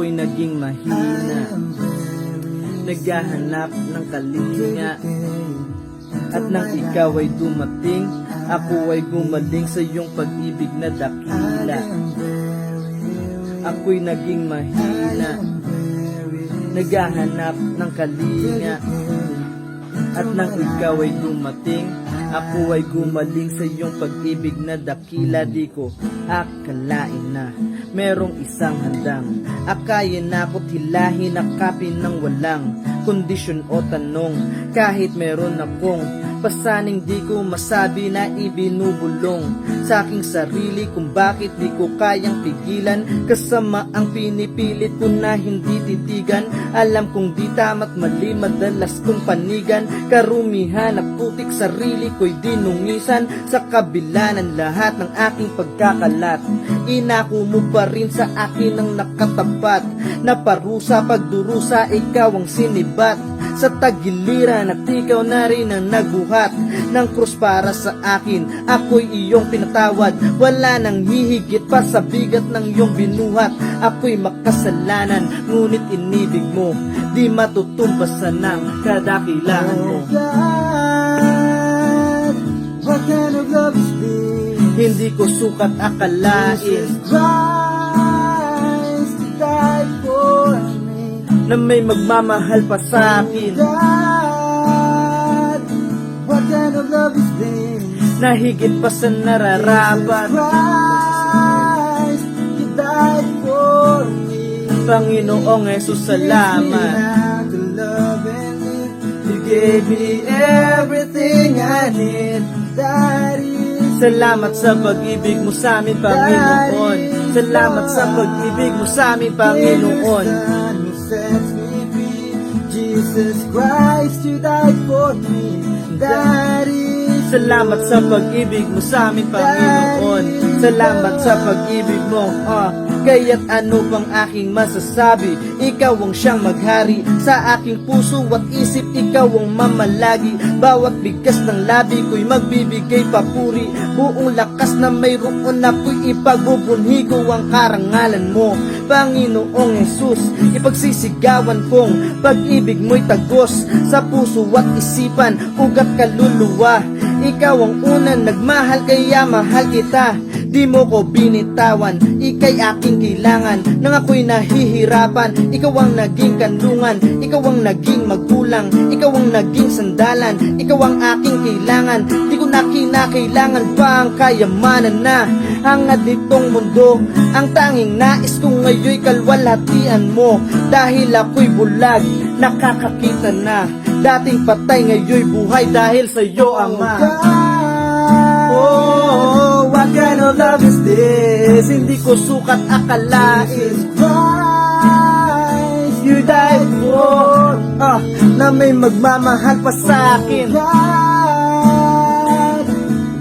ako'y naging mahina, naghahanap ng kalinga. At nang ikaw ay dumating, ako ay gumaling sa iyong pag-ibig na dakila. Ako'y naging mahina, naghahanap ng kalinga. At nang ikaw ay dumating, ako ay gumaling sa iyong pag-ibig na dakila. Di ko akalain na merong isang handang akayin na ako't hilahin, akapin ng walang kondisyon o tanong. Kahit meron akong pasaning di ko masabi na ibinubulong sa aking sarili kung bakit di ko kayang pigilan. Kasama ang pinipilit ko na hindi titigan. Alam kong di tama't mali, madalas kong panigan. Karumihan at putik sarili ko'y dinungisan. Sa kabila ng lahat ng aking pagkakalat, inako mo pa rin sa akin ang nakatapat na parusa, pagdurusa, ikaw ang sinibat sa tagiliran at ikaw na rin ang naguhat ng krus para sa akin. Ako'y iyong pinatawad, wala nang hihigit pa sa bigat ng iyong binuhat. Ako'y makasalanan, ngunit inibig mo di matutumbasan ng kadakilaan mo. God, what kind of love is this? Hindi ko sukat akalain Jesus Christ died for me. na may magmamahal pa sa akin. God, what kind of love is this? Na higit pa sa nararapat. Christ, you died for me. Panginoong Jesus, salamat. To love and live. You gave me everything I need. That is Salamat sa pag-ibig mo sa amin, Panginoon. Salamat sa pag-ibig mo sa amin, Panginoon. Jesus Christ, you died for me. That is Salamat sa pag-ibig mo sa amin, Panginoon. Salamat sa pag-ibig mo. Kaya't ano pang aking masasabi? Ikaw ang siyang maghari sa aking puso at isip, ikaw ang mamalagi. Bawat bigkas ng labi ko'y magbibigay papuri. Buong lakas na mayroon ako'y ipagbubunhi ko ang karangalan mo, Panginoong Jesus. Ipagsisigawan kong pag-ibig mo'y tagos sa puso at isipan, ugat kaluluwa. Ikaw ang unang nagmahal, kaya mahal kita. Di mo ko binitawan, ika'y aking kailangan. Nang ako'y nahihirapan, ikaw ang naging kanlungan. Ikaw ang naging magulang, ikaw ang naging sandalan. Ikaw ang aking kailangan, di ko na kinakailangan pa ang kayamanan na hangad nitong mundo. Ang tanging nais ko ngayon'y kalwalhatian mo. Dahil ako'y bulag, nakakakita na. Dating patay ngayon'y buhay dahil sa iyo, Ama. Oh, what kind of love is this? Hindi ko sukat akalain Christ, you died for na may magmamahal pa sa akin. God,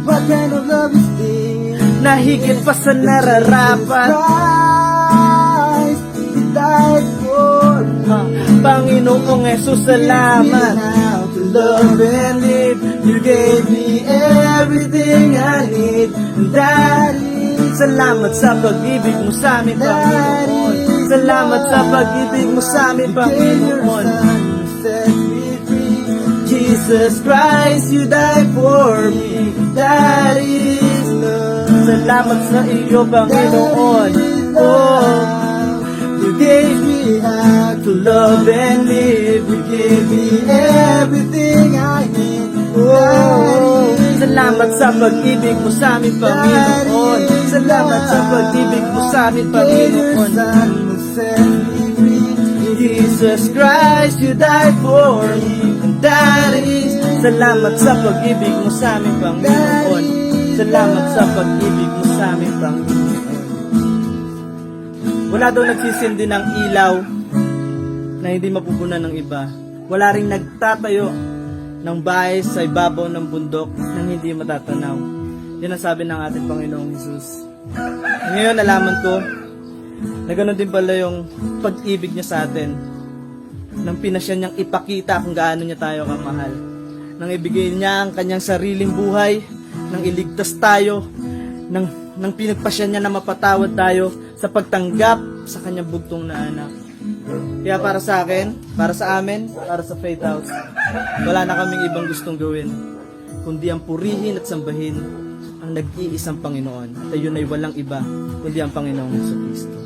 what kind of love is this? Na higit pa sa nararapat. Christ, you died for me. Panginoong Jesus, salamat. Now to love and live, you gave me everything I need. That is Salamat sa pag-ibig mo sa amin, Panginoon. Salamat sa pag-ibig mo sa amin, Panginoon. set me free. Jesus Christ, you died for me. That is love. Salamat sa iyo, Panginoon. Oh, You gave me how to love and live. You gave me everything I need. oh, salamat sa pag-ibig mo sa amin, Panginoon. Salamat sa pag-ibig mo sa amin, Panginoon. Jesus Christ, you died for me. And that is, salamat sa pag-ibig mo sa amin, Panginoon. Salamat sa pag-ibig mo sa amin, Panginoon. Wala daw nagsisindi ng ilaw na hindi mapupunan ng iba. Wala ring nagtatayo ng bahay sa ibabaw ng bundok nang hindi matatanaw. Yan ang sabi ng ating Panginoong Jesus. Ngayon, nalaman ko na ganoon din pala yung pag-ibig niya sa atin. Nang pinasya niyang ipakita kung gaano niya tayo kamahal. Nang ibigay niya ang kanyang sariling buhay, nang iligtas tayo, nang pinagpasya niya na mapatawad tayo sa pagtanggap sa kanyang bugtong na anak. Kaya para sa akin, para sa amin, para sa Faith House, wala na kaming ibang gustong gawin, kundi ang purihin at sambahin ang nag-iisang Panginoon. At yun ay walang iba, kundi ang Panginoong Jesucristo.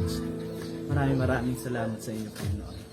Maraming salamat sa inyo, Panginoon.